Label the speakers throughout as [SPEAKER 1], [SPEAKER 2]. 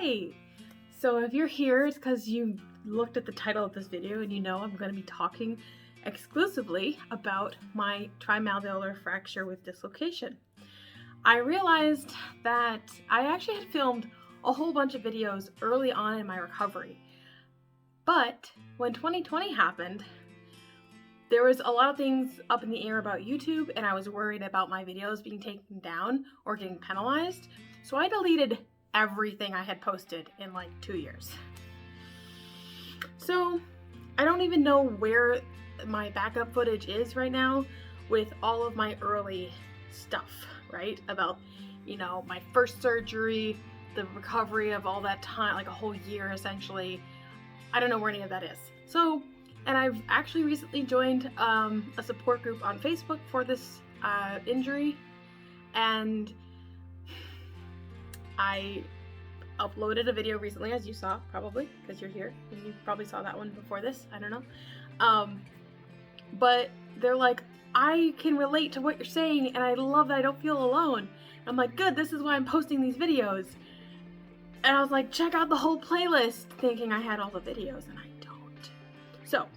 [SPEAKER 1] Hi! So if you're here, it's because you looked at the title of this video and you know I'm going to be talking exclusively about my trimalleolar fracture with dislocation. I realized that I actually had filmed a whole bunch of videos early on in my recovery, but when 2020 happened, there was a lot of things up in the air about YouTube, and I was worried about my videos being taken down or getting penalized, so I deleted everything I had posted in like 2 years. So I don't even know where my backup footage is right now with all of my early stuff, right? About, you know, my first surgery, the recovery of all that time, like a whole year essentially. I don't know where any of that is. So, and I've actually recently joined a support group on Facebook for this injury, and I uploaded a video recently, as you saw, probably, because you're here, and you probably saw that one before this, I don't know. But they're like, I can relate to what you're saying, and I love that I don't feel alone. I'm like, good, this is why I'm posting these videos. And I was like, check out the whole playlist, thinking I had all the videos, and I don't. So,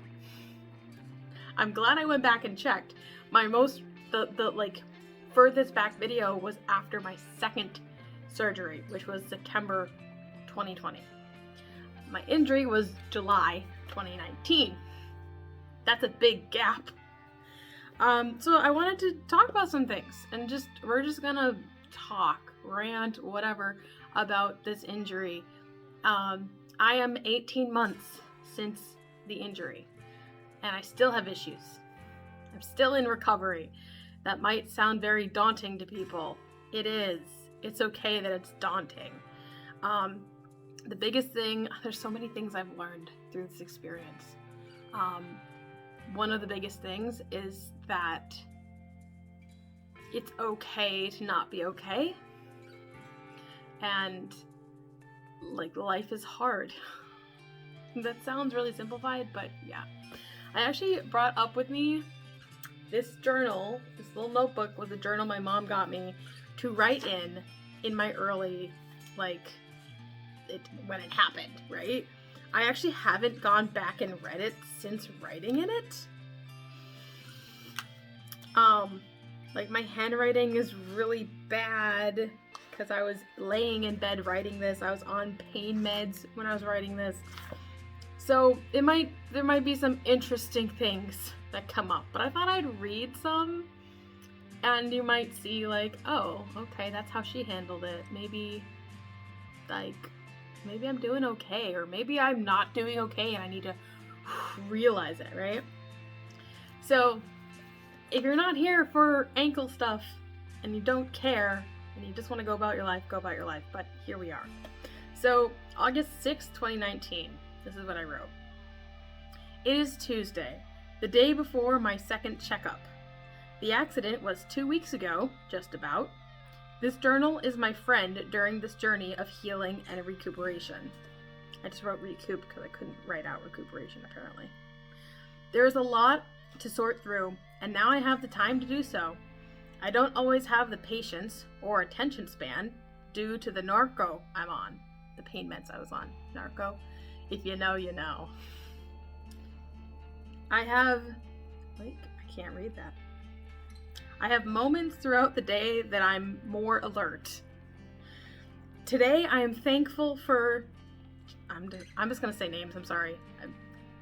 [SPEAKER 1] I'm glad I went back and checked. My the furthest back video was after my second surgery, which was September 2020. My injury was July 2019. That's a big gap. So I wanted to talk about some things, and we're just gonna talk, rant, whatever, about this injury. I am 18 months since the injury, and I still have issues. I'm still in recovery. That might sound very daunting to people. It is. It's okay that it's daunting. The biggest thing, there's so many things I've learned through this experience. One of the biggest things is that it's okay to not be okay. And like, life is hard. That sounds really simplified, but yeah. I actually brought up with me this journal. This little notebook was a journal my mom got me to write in my early, when it happened, right? I actually haven't gone back and read it since writing in it. Like, my handwriting is really bad because I was laying in bed writing this. I was on pain meds when I was writing this. So there might be some interesting things that come up, but I thought I'd read some, and you might see like, oh, okay, that's how she handled it. Maybe I'm doing okay, or maybe I'm not doing okay and I need to realize it, right? So if you're not here for ankle stuff and you don't care and you just want to go about your life, but here we are. So August 6th, 2019, this is what I wrote. It is Tuesday, the day before my second checkup. The accident was 2 weeks ago, just about. This journal is my friend during this journey of healing and recuperation. I just wrote recoup because I couldn't write out recuperation, apparently. There is a lot to sort through, and now I have the time to do so. I don't always have the patience or attention span due to the narco I'm on. The pain meds I was on. Narco. If you know, you know. I can't read that. I have moments throughout the day that I'm more alert. Today I am thankful for... I'm just going to say names, I'm sorry.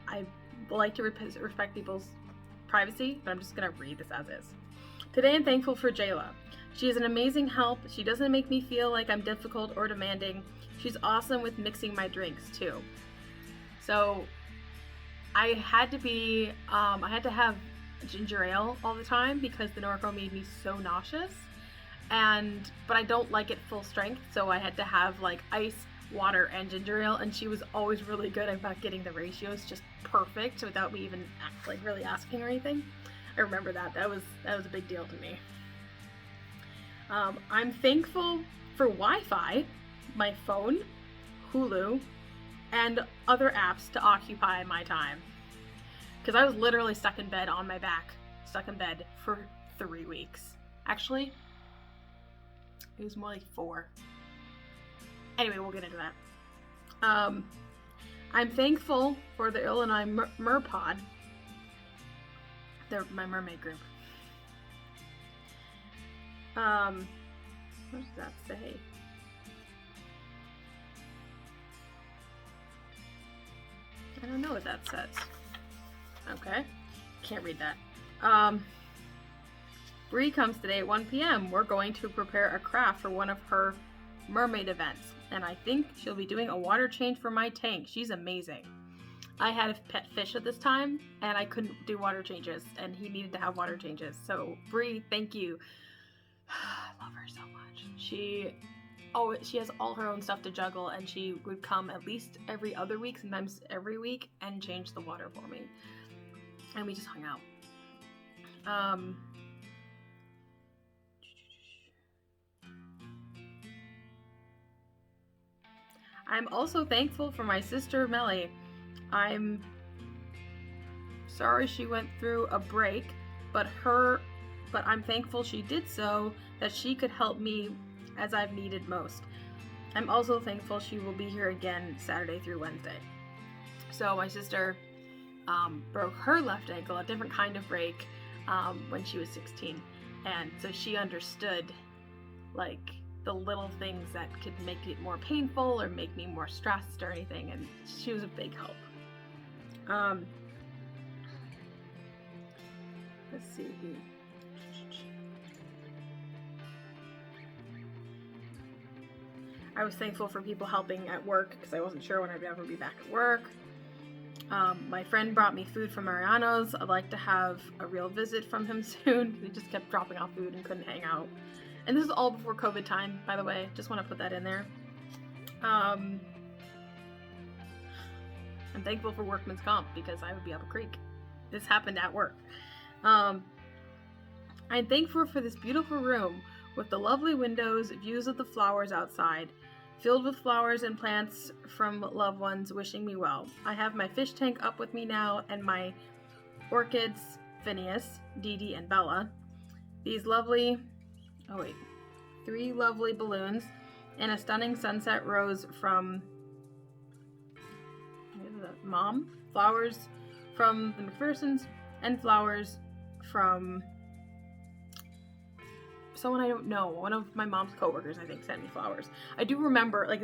[SPEAKER 1] I like to respect people's privacy, but I'm just going to read this as is. Today I'm thankful for Jayla. She is an amazing help. She doesn't make me feel like I'm difficult or demanding. She's awesome with mixing my drinks too. So I had to have ginger ale all the time because the Norco made me so nauseous, but I don't like it full strength, so I had to have like ice, water, and ginger ale, and she was always really good about getting the ratios just perfect without me even really asking or anything. I remember that was a big deal to me. I'm thankful for Wi-Fi, my phone, Hulu, and other apps to occupy my time. Because I was literally stuck in bed on my back, for 3 weeks. Actually, it was more like 4. Anyway, we'll get into that. I'm thankful for the Illinois Merpod. They're my mermaid group. What does that say? I don't know what that says. Okay. Can't read that. Bree comes today at 1 p.m. We're going to prepare a craft for one of her mermaid events. And I think she'll be doing a water change for my tank. She's amazing. I had a pet fish at this time, and I couldn't do water changes, and he needed to have water changes. So, Bree, thank you. I love her so much. She has all her own stuff to juggle, and she would come at least every other week, sometimes every week, and change the water for me. And we just hung out. I'm also thankful for my sister Melly. I'm sorry she went through a break, but I'm thankful she did so that she could help me as I've needed most. I'm also thankful she will be here again Saturday through Wednesday. So my sister broke her left ankle, a different kind of break, when she was 16. And so she understood, like, the little things that could make it more painful or make me more stressed or anything, and she was a big help. Let's see. I was thankful for people helping at work because I wasn't sure when I'd ever be back at work. My friend brought me food from Mariano's. I'd like to have a real visit from him soon. He just kept dropping off food and couldn't hang out. And this is all before COVID time, by the way. Just want to put that in there. I'm thankful for workman's comp because I would be up a creek. This happened at work. I'm thankful for this beautiful room with the lovely windows, views of the flowers outside, filled with flowers and plants from loved ones wishing me well. I have my fish tank up with me now and my orchids, Phineas, Dee Dee, and Bella. These lovely... three lovely balloons and a stunning sunset rose from Mom, flowers from the McPhersons, and flowers from someone I don't know. One of my mom's coworkers, I think, sent me flowers. I do remember, like,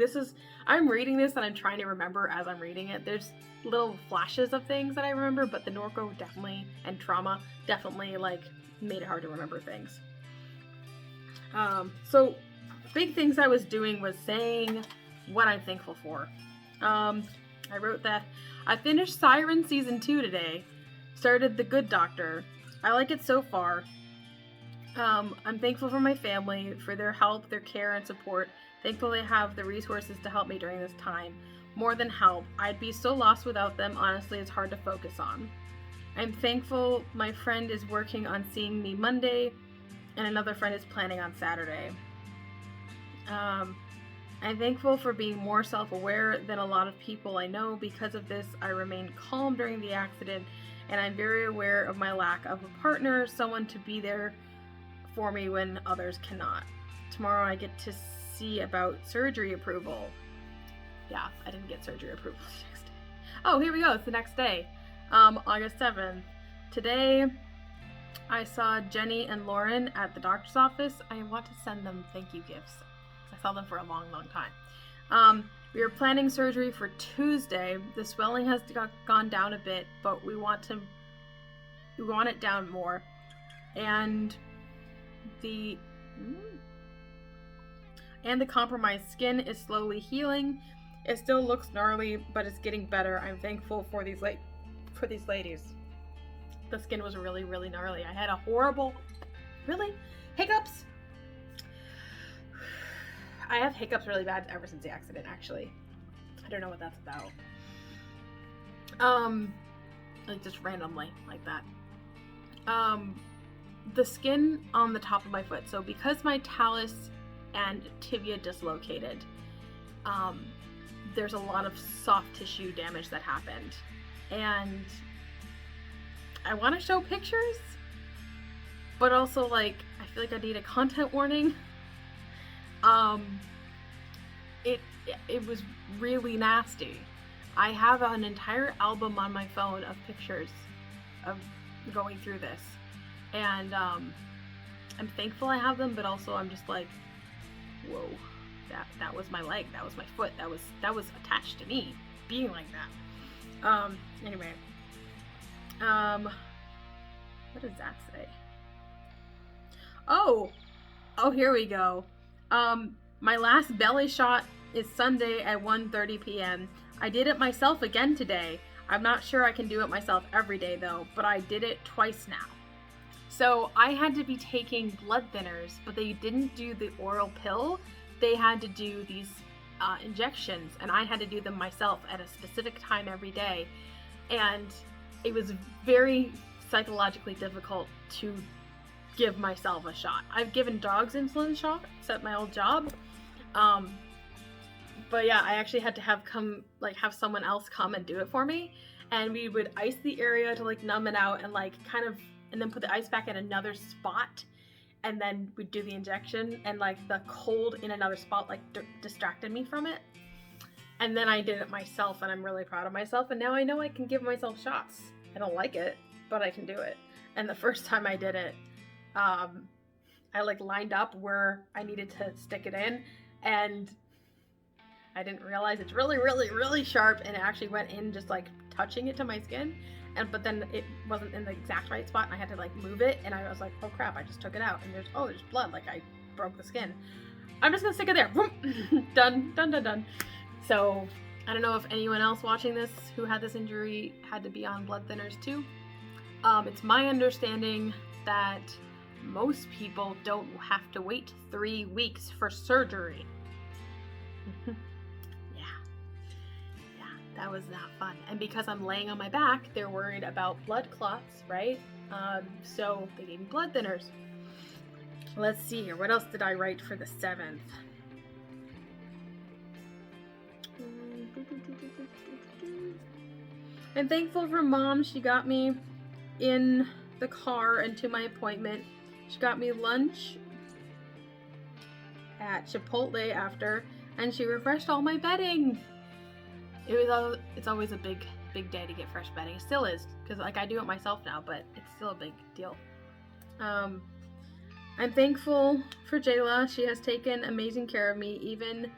[SPEAKER 1] I'm reading this and I'm trying to remember as I'm reading it. There's little flashes of things that I remember, but the Norco definitely, and trauma definitely, like, made it hard to remember things. So big things I was doing was saying what I'm thankful for. I wrote that I finished Siren Season 2 today, started The Good Doctor. I like it so far. I'm thankful for my family, for their help, their care, and support. Thankful they have the resources to help me during this time. More than help. I'd be so lost without them, honestly, it's hard to focus on. I'm thankful my friend is working on seeing me Monday, and another friend is planning on Saturday. I'm thankful for being more self-aware than a lot of people I know. Because of this, I remained calm during the accident, and I'm very aware of my lack of a partner, someone to be there for me when others cannot. Tomorrow I get to see about surgery approval. Yeah, I didn't get surgery approval the next day. Oh, here we go. It's the next day. August 7th. Today, I saw Jenny and Lauren at the doctor's office. I want to send them thank you gifts. I saw them for a long, long time. We are planning surgery for Tuesday. The swelling has gone down a bit, but we want it down more. And the compromised skin is slowly healing. It still looks gnarly, but it's getting better. I'm thankful for these ladies. The skin was really, really gnarly. I had a horrible, hiccups. I have hiccups really bad ever since the accident, actually. I don't know what that's about. Like just randomly, like that. The skin on the top of my foot. So because my talus and tibia dislocated, there's a lot of soft tissue damage that happened. And I want to show pictures, but also, like, I feel like I need a content warning. it was really nasty. I have an entire album on my phone of pictures of going through this, and I'm thankful I have them, but also I'm just like, whoa, that was my leg, that was my foot, that was attached to me being like that. Anyway, what does that say? Oh, here we go. My last belly shot is Sunday at 1:30 p.m. I did it myself again today. I'm not sure I can do it myself every day though, but I did it twice now. So I had to be taking blood thinners, but they didn't do the oral pill. They had to do these injections, and I had to do them myself at a specific time every day. And it was very psychologically difficult to give myself a shot. I've given dogs insulin shots at my old job. But yeah, I actually had to have someone else come and do it for me. And we would ice the area to like numb it out and like and then put the ice pack in another spot. And then we'd do the injection, and like the cold in another spot like distracted me from it. And then I did it myself, and I'm really proud of myself. And now I know I can give myself shots. I don't like it, but I can do it. And the first time I did it, I like lined up where I needed to stick it in, and I didn't realize it's really, really, really sharp, and it actually went in just like touching it to my skin. But then it wasn't in the exact right spot, and I had to like move it, and I was like, oh crap, I just took it out, and there's blood, like I broke the skin. I'm just gonna stick it there. Done, done, done, done. So I don't know if anyone else watching this who had this injury had to be on blood thinners too. It's my understanding that most people don't have to wait 3 weeks for surgery. That was not fun. And because I'm laying on my back, they're worried about blood clots, right? So they gave me blood thinners. Let's see here. What else did I write for the 7th? I'm thankful for Mom. She got me in the car and to my appointment. She got me lunch at Chipotle after, and she refreshed all my bedding. It's always a big day to get fresh bedding. It still is, because like I do it myself now, but it's still a big deal. I'm thankful for Jayla. She has taken amazing care of me, even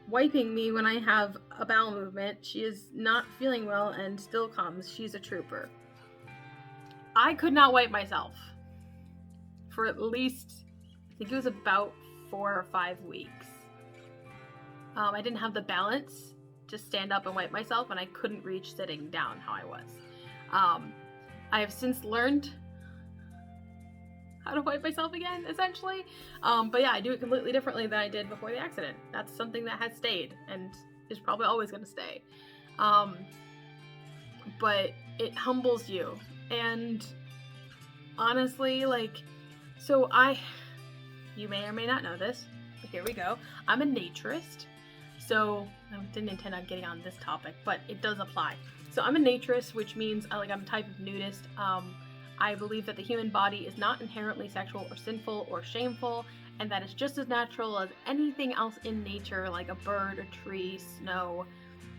[SPEAKER 1] wiping me when I have a bowel movement. She is not feeling well and still comes. She's a trooper. I could not wipe myself for at least, I think it was about 4 or 5 weeks. I didn't have the balance to stand up and wipe myself, and I couldn't reach sitting down how I was. I have since learned how to wipe myself again, essentially. But yeah, I do it completely differently than I did before the accident. That's something that has stayed and is probably always going to stay. But it humbles you. And honestly, like, you may or may not know this, but here we go. I'm a naturist. So I didn't intend on getting on this topic, but it does apply. So I'm a naturist, which means I'm a type of nudist. I believe that the human body is not inherently sexual or sinful or shameful, and that it's just as natural as anything else in nature, like a bird, a tree, snow,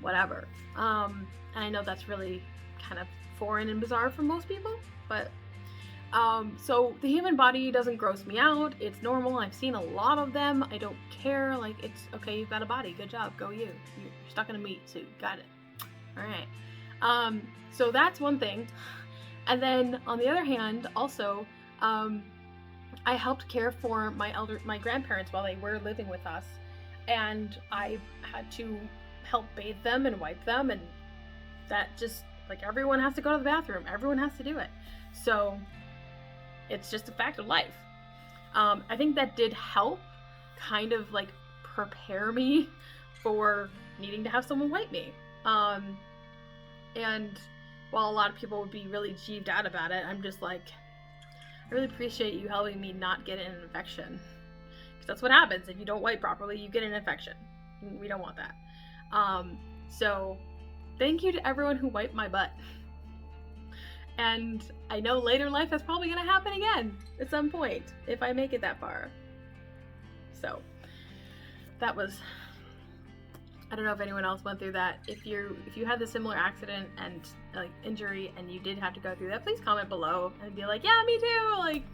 [SPEAKER 1] whatever. And I know that's really kind of foreign and bizarre for most people, but so the human body doesn't gross me out. It's normal. I've seen a lot of them. I don't care. Like, it's okay. You've got a body. Good job. Go you. You're stuck in a meat suit. Got it. All right. So that's one thing. And then on the other hand, also, I helped care for my grandparents while they were living with us, and I had to help bathe them and wipe them, and that just, like, everyone has to go to the bathroom. Everyone has to do it. So it's just a fact of life. I think that did help kind of like prepare me for needing to have someone wipe me. And while a lot of people would be really jeeved out about it, I'm just like, I really appreciate you helping me not get an infection. Because that's what happens if you don't wipe properly, you get an infection. We don't want that. So thank you to everyone who wiped my butt. And I know later in life that's probably going to happen again at some point if I make it that far. So that was I don't know if anyone else went through that. If you had the similar accident and like injury and you did have to go through that, please comment below and be like, yeah, me too. Like,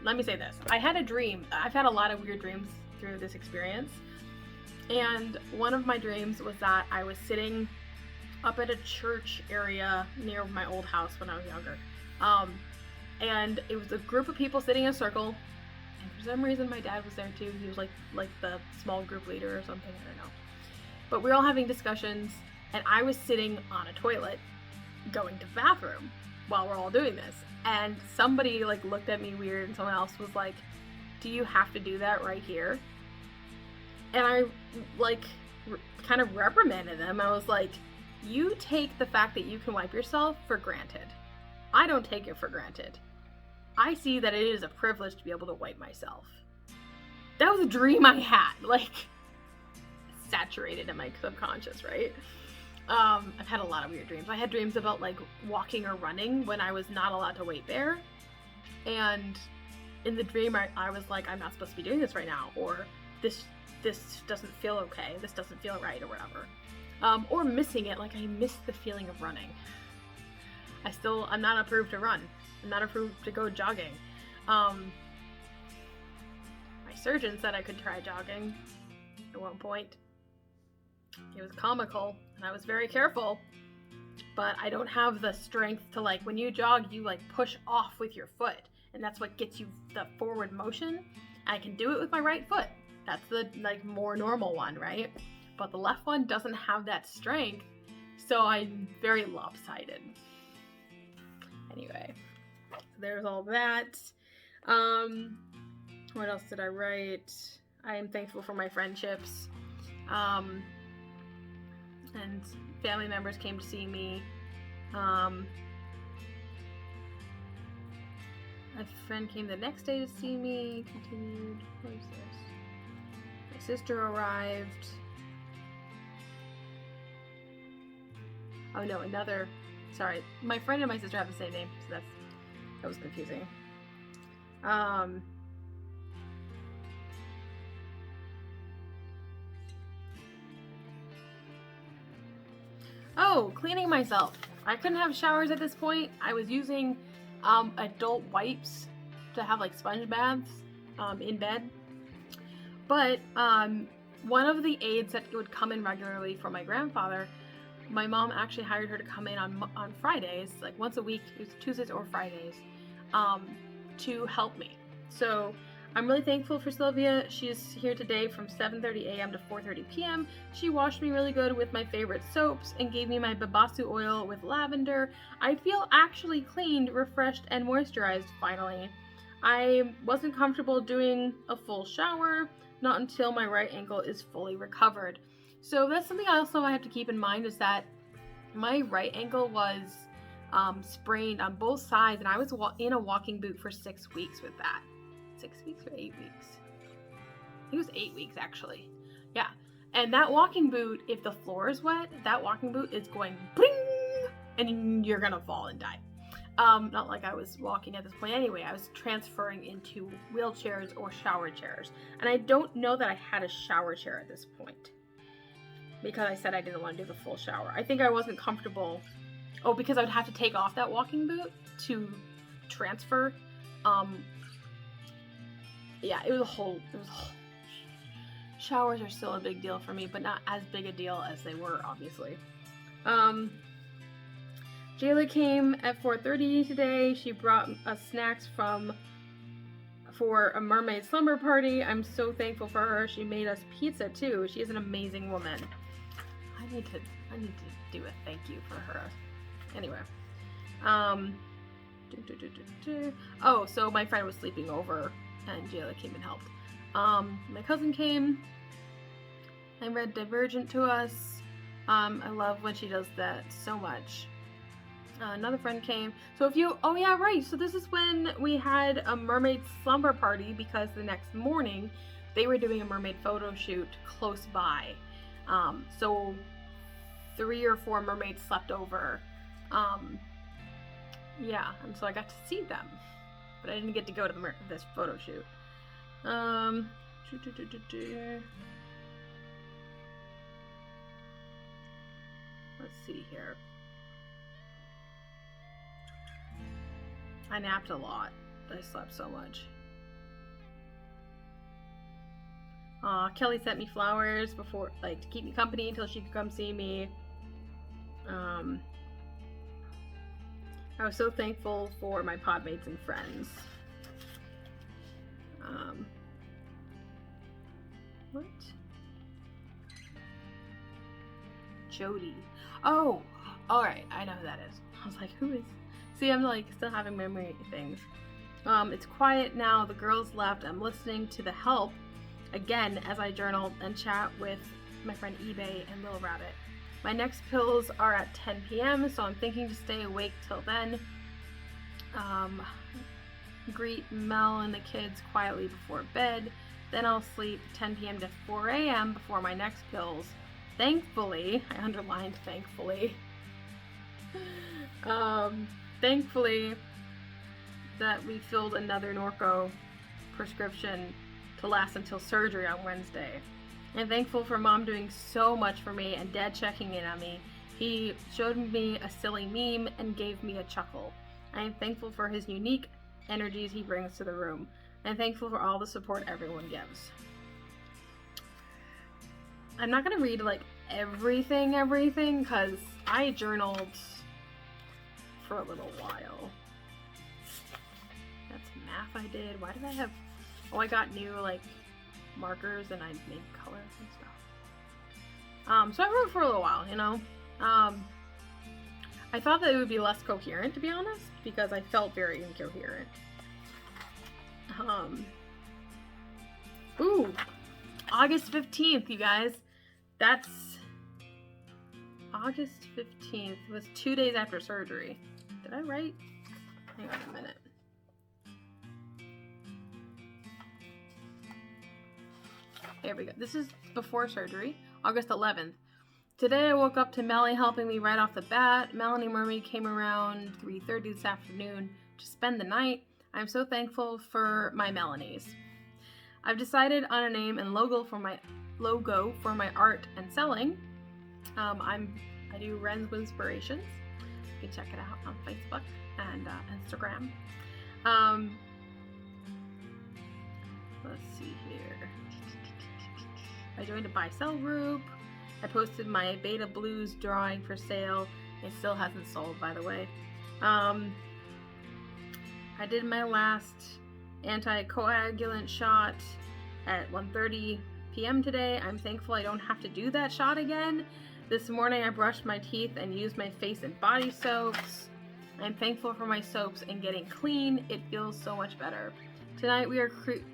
[SPEAKER 1] let me say this. I had a dream. I've had a lot of weird dreams through this experience. And one of my dreams was that I was sitting up at a church area near my old house when I was younger. And it was a group of people sitting in a circle. And for some reason, my dad was there too. He was like the small group leader or something. I don't know. But we were all having discussions, and I was sitting on a toilet, going to the bathroom while we're all doing this. And somebody like looked at me weird, and someone else was like, "Do you have to do that right here?" And I like kind of reprimanded them. I was like, "You take the fact that you can wipe yourself for granted. I don't take it for granted. I see that it is a privilege to be able to wipe myself." That was a dream I had, like, saturated in my subconscious, right? I've had a lot of weird dreams. I had dreams about, like, walking or running when I was not allowed to wait there. And in the dream, I was like, I'm not supposed to be doing this right now, or this doesn't feel okay, this doesn't feel right, or whatever. Or missing it, like I missed the feeling of running. I'm not approved to run. I'm not approved to go jogging. My surgeon said I could try jogging at one point. It was comical, and I was very careful, but I don't have the strength to, like, when you jog, you like push off with your foot, and that's what gets you the forward motion. I can do it with my right foot. That's the like more normal one, right? But the left one doesn't have that strength, so I'm very lopsided. Anyway, so there's all that. What else did I write? I am thankful for my friendships. And family members came to see me. A friend came the next day to see me. Continued. What is this? My sister arrived. Oh no, sorry. My friend and my sister have the same name, so that was confusing. Oh, cleaning myself. I couldn't have showers at this point. I was using adult wipes to have like sponge baths in bed. But one of the aides that would come in regularly for my grandfather, my mom actually hired her to come in on Fridays, like once a week, it was Tuesdays or Fridays, to help me. So I'm really thankful for Sylvia. She's here today from 7:30 a.m. to 4:30 p.m. She washed me really good with my favorite soaps and gave me my babasu oil with lavender. I feel actually cleaned, refreshed, and moisturized finally. I wasn't comfortable doing a full shower, not until my right ankle is fully recovered. So that's something also I have to keep in mind, is that my right ankle was sprained on both sides, and I was in a walking boot for 6 weeks with that. 6 weeks or 8 weeks? I think it was 8 weeks actually. Yeah. And that walking boot, if the floor is wet, that walking boot is going bling, and you're gonna fall and die. Not like I was walking at this point anyway. I was transferring into wheelchairs or shower chairs. And I don't know that I had a shower chair at this point, because I said I didn't want to do the full shower. I think I wasn't comfortable. Oh, because I would have to take off that walking boot to transfer. Yeah, it was a whole. Showers are still a big deal for me, but not as big a deal as they were, obviously. Jayla came at 4:30 today. She brought us snacks for a mermaid slumber party. I'm so thankful for her. She made us pizza too. She is an amazing woman. I need to do a thank you for her. Anyway, oh, so my friend was sleeping over, and Jayla came and helped. My cousin came and read Divergent to us. I love when she does that so much. Another friend came. So oh yeah, right. So this is when we had a mermaid slumber party, because the next morning they were doing a mermaid photo shoot close by. So 3 or 4 mermaids slept over. Yeah, and so I got to see them, but I didn't get to go to this photo shoot. Let's see here. I napped a lot. I slept so much. Kelly sent me flowers before, like, to keep me company until she could come see me. I was so thankful for my podmates and friends. What? Jody. Oh, alright, I know who that is. I was like, who is? See, I'm like still having memory things. It's quiet now, the girls left. I'm listening to The Help again as I journal and chat with my friend eBay and Little Rabbit. My next pills are at 10 p.m., so I'm thinking to stay awake till then. Greet Mel and the kids quietly before bed. Then I'll sleep 10 p.m. to 4 a.m. before my next pills. Thankfully, I underlined thankfully. Thankfully that we filled another Norco prescription to last until surgery on Wednesday. I'm thankful for Mom doing so much for me and Dad checking in on me. He showed me a silly meme and gave me a chuckle. I am thankful for his unique energies he brings to the room. I'm thankful for all the support everyone gives. I'm not gonna read like everything, because I journaled for a little while. That's math I did. Why did I have... Oh, I got new like markers and I made colors and stuff. So I wrote for a little while, you know. I thought that it would be less coherent, to be honest, because I felt very incoherent. Ooh, August 15th, you guys. That's August 15th. It was 2 days after surgery. Did I write? Hang on a minute. There we go. This is before surgery, August 11th. Today I woke up to Melly helping me right off the bat. Melanie Mermaid came around 3:30 this afternoon to spend the night. I'm so thankful for my Melanies. I've decided on a name and logo for my art and selling. I do Ren's Winspirations. You can check it out on Facebook and Instagram. Let's see here. I joined a buy-sell group. I posted my Beta Blues drawing for sale. It still hasn't sold, by the way. I did my last anticoagulant shot at 1:30 p.m. today. I'm thankful I don't have to do that shot again. This morning I brushed my teeth and used my face and body soaps. I'm thankful for my soaps and getting clean. It feels so much better. Tonight we are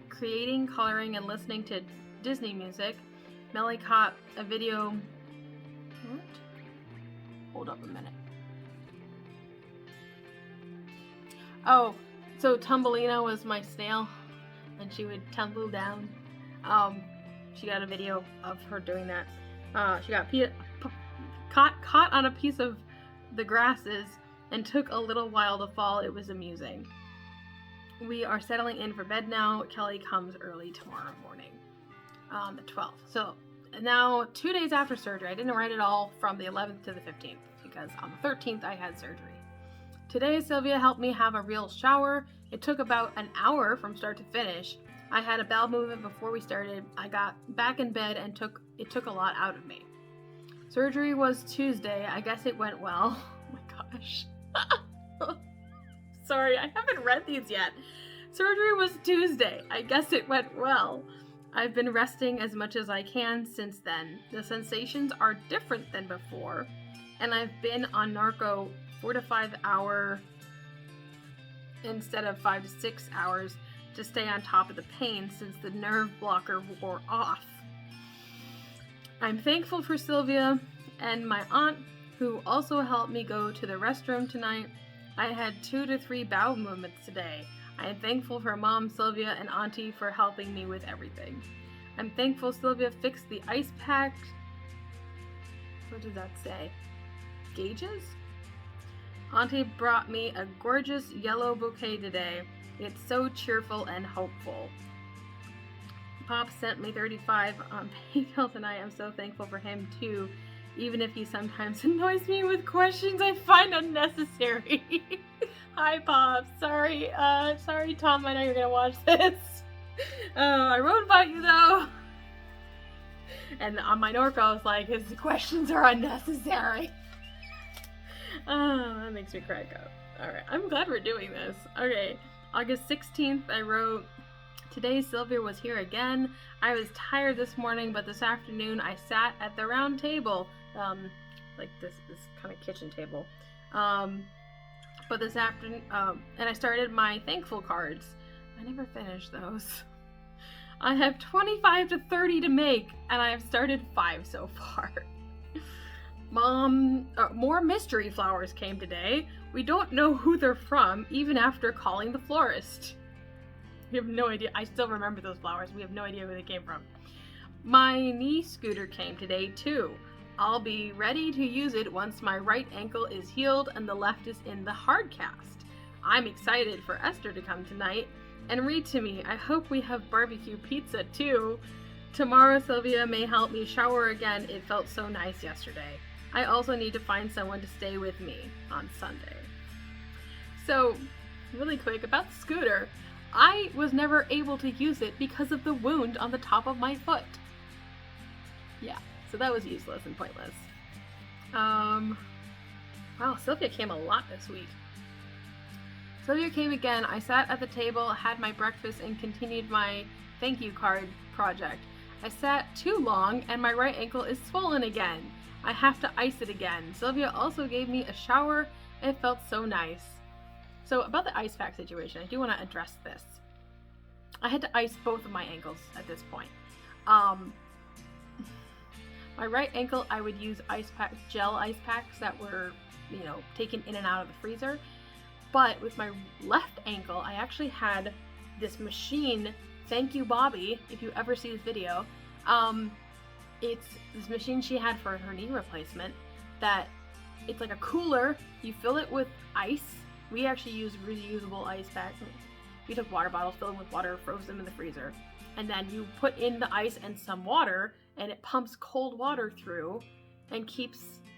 [SPEAKER 1] creating, coloring, and listening to Disney music. Melly caught a video. What? Hold up a minute. Oh, so Tumbelina was my snail, and she would tumble down. She got a video of her doing that. She got caught on a piece of the grasses and took a little while to fall. It was amusing. We are settling in for bed now. Kelly comes early tomorrow morning, the 12th. So now 2 days after surgery. I didn't write it all from the 11th to the 15th because on the 13th I had surgery. Today Sylvia helped me have a real shower. It took about an hour from start to finish. I had a bowel movement before we started. I got back in bed and it took a lot out of me. Surgery was Tuesday. I guess it went well. Oh my gosh. Sorry, I haven't read these yet. Surgery was Tuesday. I guess it went well. I've been resting as much as I can since then. The sensations are different than before, and I've been on Narco 4 to 5 hour instead of 5 to 6 hours to stay on top of the pain since the nerve blocker wore off. I'm thankful for Sylvia and my aunt, who also helped me go to the restroom tonight. I had 2 to 3 bowel movements today. I am thankful for Mom, Sylvia, and Auntie for helping me with everything. I'm thankful Sylvia fixed the ice pack. What did that say? Gauges? Auntie brought me a gorgeous yellow bouquet today. It's so cheerful and hopeful. Pop sent me 35 on PayPal tonight. I'm so thankful for him too. even if he sometimes annoys me with questions I find unnecessary. Hi, Pop. Sorry, Tom. I know you're gonna watch this. I wrote about you though. And on my Norco, I was like, his questions are unnecessary. Oh, that makes me crack up. Alright, I'm glad we're doing this. Okay, August 16th, I wrote, today Sylvia was here again. I was tired this morning, but this afternoon I sat at the round table, like this kind of kitchen table. But this afternoon, and I started my thankful cards. I never finished those. I have 25 to 30 to make, and I have started 5 so far. Mom, more mystery flowers came today. We don't know who they're from, even after calling the florist. We have no idea. I still remember those flowers. We have no idea where they came from. My knee scooter came today, too. I'll be ready to use it once my right ankle is healed and the left is in the hard cast. I'm excited for Esther to come tonight and read to me. I hope we have barbecue pizza, too. Tomorrow, Sylvia may help me shower again. It felt so nice yesterday. I also need to find someone to stay with me on Sunday. So, really quick about the scooter. I was never able to use it because of the wound on the top of my foot. Yeah, so that was useless and pointless. Wow, Sylvia came a lot this week. Sylvia came again. I sat at the table, had my breakfast, and continued my thank you card project. I sat too long, and my right ankle is swollen again. I have to ice it again. Sylvia also gave me a shower. It felt so nice. So about the ice pack situation, I do want to address this. I had to ice both of my ankles at this point. My right ankle, I would use gel ice packs that were, taken in and out of the freezer. But with my left ankle, I actually had this machine. Thank you, Bobby, if you ever see this video. It's this machine she had for her knee replacement that it's like a cooler. You fill it with ice. We actually use reusable ice packs. We took water bottles, filled them with water, froze them in the freezer. And then you put in the ice and some water, and it pumps cold water through and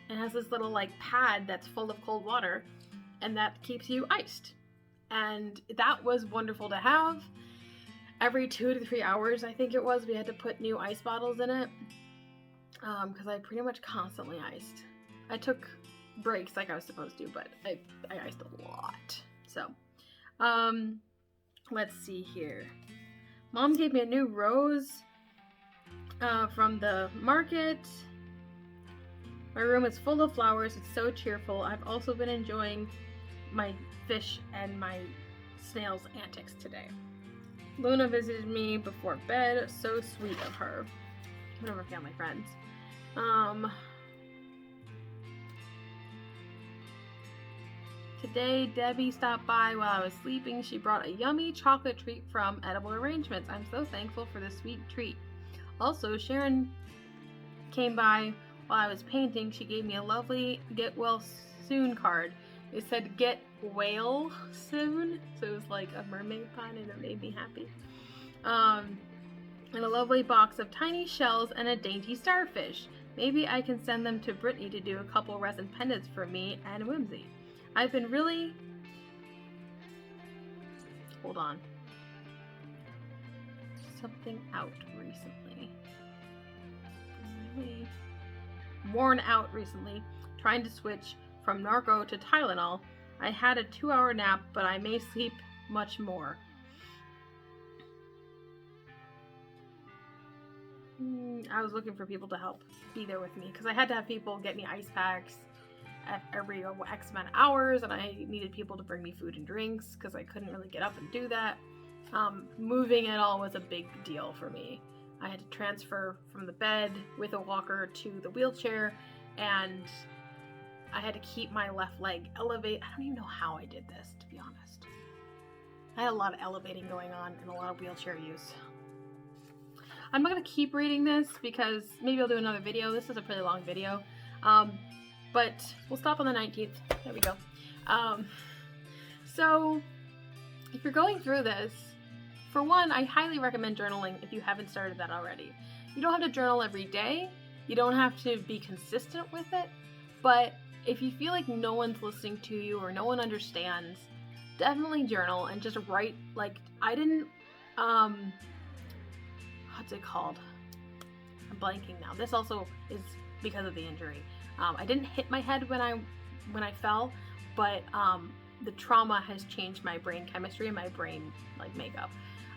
[SPEAKER 1] has this little like pad that's full of cold water, and that keeps you iced. And that was wonderful to have. Every 2 to 3 hours, I think it was, we had to put new ice bottles in it. Because I pretty much constantly iced. I took breaks like I was supposed to, but I iced a lot. So, let's see here. Mom gave me a new rose from the market. My room is full of flowers. It's so cheerful. I've also been enjoying my fish and my snail's antics today. Luna visited me before bed. So sweet of her. One of her family friends. Today, Debbie stopped by while I was sleeping. She brought a yummy chocolate treat from Edible Arrangements. I'm so thankful for this sweet treat. Also, Sharon came by while I was painting. She gave me a lovely get well soon card. It said get whale soon, so it was like a mermaid pun and it made me happy. And a lovely box of tiny shells and a dainty starfish. Maybe I can send them to Brittany to do a couple resin pendants for me and Whimsy. I've been really... Hold on. Something out recently. Really worn out recently, trying to switch from Narco to Tylenol. I had a 2-hour nap, but I may sleep much more. I was looking for people to help be there with me because I had to have people get me ice packs at every X amount of hours, and I needed people to bring me food and drinks because I couldn't really get up and do that. Moving at all was a big deal for me. I had to transfer from the bed with a walker to the wheelchair, and I had to keep my left leg elevate. I don't even know how I did this, to be honest. I had a lot of elevating going on and a lot of wheelchair use. I'm not going to keep reading this because maybe I'll do another video. This is a pretty long video. But we'll stop on the 19th. There we go. So, if you're going through this, for one, I highly recommend journaling if you haven't started that already. You don't have to journal every day, You don't have to be consistent with it, but if you feel like no one's listening to you or no one understands, definitely journal and just write. Like, I didn't, what's it called? I'm blanking now. This also is because of the injury. I didn't hit my head when I fell, but the trauma has changed my brain chemistry and my brain like makeup.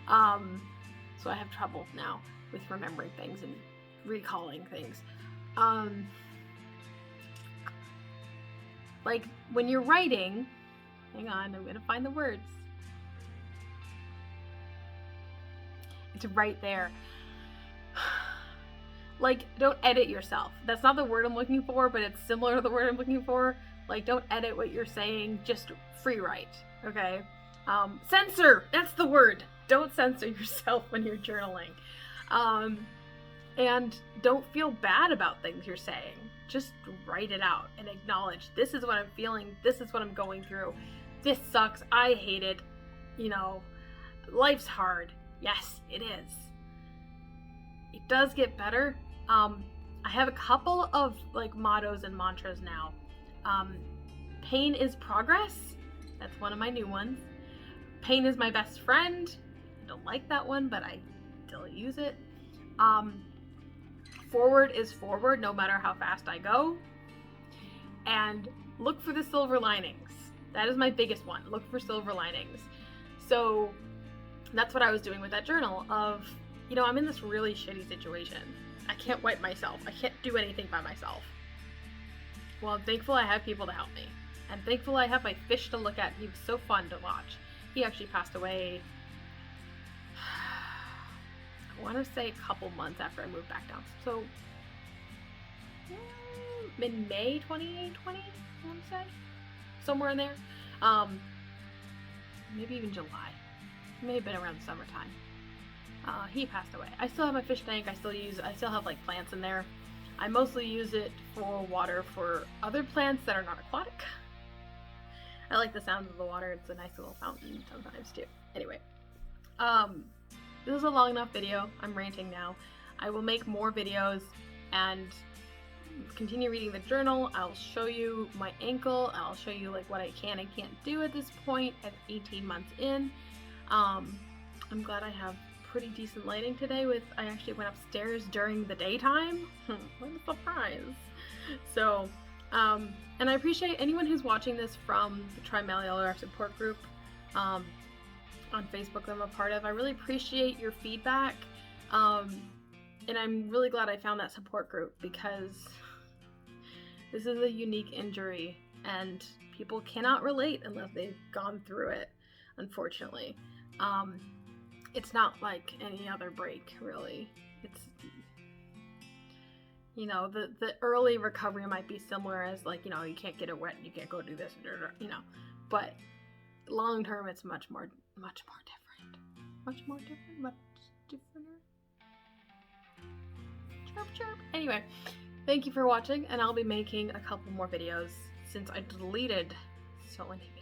[SPEAKER 1] So I have trouble now with remembering things and recalling things. Like when you're writing, hang on, I'm gonna find the words. It's right there. Like, don't edit yourself. That's not the word I'm looking for, but it's similar to the word I'm looking for. Like, don't edit what you're saying, just free write, okay? Censor, that's the word. Don't censor yourself when you're journaling. And don't feel bad about things you're saying. Just write it out and acknowledge, this is what I'm feeling, this is what I'm going through, this sucks, I hate it, you know, life's hard. Yes, it is. It does get better. I have a couple of like mottos and mantras now. Pain is progress. That's one of my new ones. Pain is my best friend. I don't like that one, but I still use it. Forward is forward, no matter how fast I go. And look for the silver linings. That is my biggest one. Look for silver linings. So that's what I was doing with that journal of, you know, I'm in this really shitty situation. I can't wipe myself. I can't do anything by myself. Well, I'm thankful I have people to help me. I'm thankful I have my fish to look at. He was so fun to watch. He actually passed away, I want to say a couple months after I moved back down. So, mid-May 2020, I want to say. Somewhere in there. Maybe even July. It may have been around the summertime. He passed away. I still have my fish tank. I still have like plants in there. I mostly use it for water for other plants that are not aquatic. I like the sound of the water. It's a nice little fountain sometimes too. Anyway, this is a long enough video. I'm ranting now. I will make more videos and continue reading the journal. I'll show you my ankle. I'll show you like what I can and can't do at this point at 18 months in. I'm glad I have pretty decent lighting today. I actually went upstairs during the daytime. What a surprise. So, and I appreciate anyone who's watching this from the Trimalleolar support group on Facebook that I'm a part of. I really appreciate your feedback. And I'm really glad I found that support group because this is a unique injury and people cannot relate unless they've gone through it, unfortunately. It's not like any other break, really. It's, you know, the early recovery might be similar as like, you know, you can't get it wet and you can't go do this, you know, but long term it's much more different. Much differenter. Chirp, chirp. Anyway, thank you for watching, and I'll be making a couple more videos since I deleted so many videos.